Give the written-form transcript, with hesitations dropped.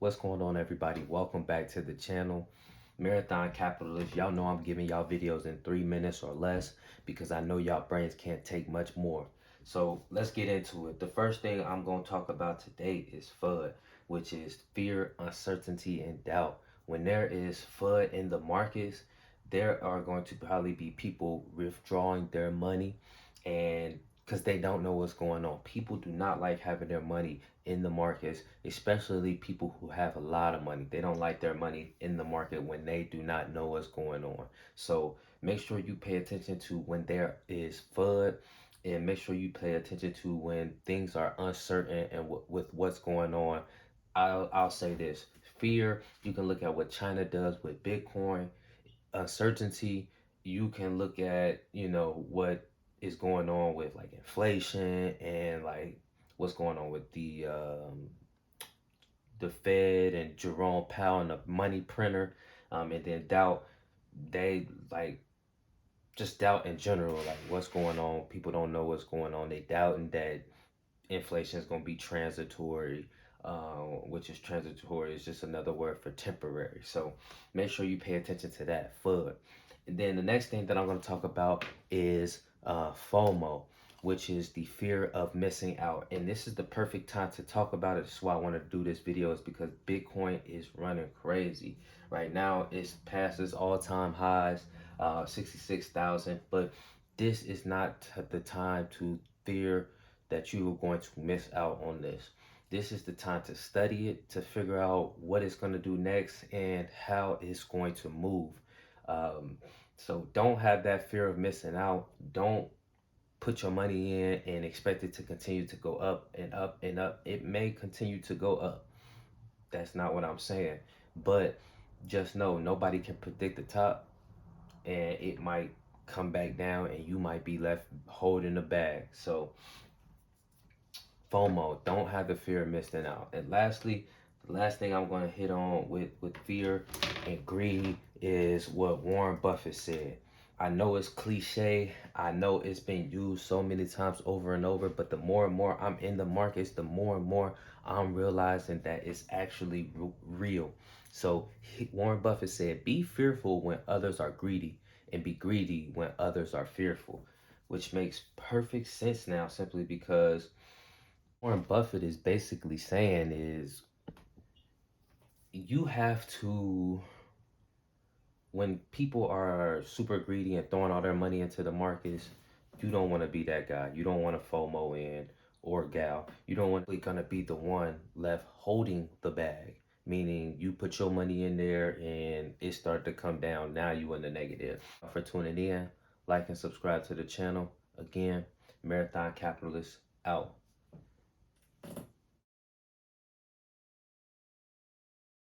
What's going on, everybody? Welcome back to the channel. Marathon Capitalist. Y'all know I'm giving y'all videos in 3 minutes or less because I know y'all brains can't take much more. So let's get into it. The first thing I'm going to talk about today is FUD, which is fear, uncertainty, and doubt. When there is FUD in the markets, there are going to probably be people withdrawing their money, and because they don't know what's going on. People do not like having their money in the markets, especially people who have a lot of money. They don't like their money in the market when they do not know what's going on. So make sure you pay attention to when there is FUD, and make sure you pay attention to when things are uncertain and with what's going on. I'll say this: fear. You can look at what China does with Bitcoin. Uncertainty, you can look at, what is going on with like inflation and like what's going on with the Fed and Jerome Powell and the money printer, and then doubt. They like just doubt in general, like what's going on. People don't know what's going on. They doubting that inflation is going to be transitory, which is transitory is just another word for temporary. So make sure you pay attention to that FUD. And then the next thing that I'm going to talk about is FOMO, which is the fear of missing out. And this is the perfect time to talk about it. That's why I want to do this video, is because Bitcoin is running crazy. Right now, it's past its all-time highs, 66,000. But this is not the time to fear that you are going to miss out on this. This is the time to study it, to figure out what it's going to do next and how it's going to move. So don't have that fear of missing out. Don't put your money in and expect it to continue to go up and up and up. It may continue to go up. That's not what I'm saying. But just know nobody can predict the top, and it might come back down and you might be left holding the bag. So FOMO, don't have the fear of missing out. And lastly, the last thing I'm going to hit on with fear and greed is what Warren Buffett said. I know it's cliche. I know it's been used so many times over and over, but the more and more I'm in the markets, the more and more I'm realizing that it's actually real. So Warren Buffett said, be fearful when others are greedy and be greedy when others are fearful, which makes perfect sense now simply because Warren Buffett is basically saying is you have to, when people are super greedy and throwing all their money into the markets, you don't want to be that guy. You don't want to FOMO in or gal. You don't want to gonna be the one left holding the bag, meaning you put your money in there and it started to come down. Now you in the negative. For tuning in, like and subscribe to the channel. Again, Marathon Capitalist out.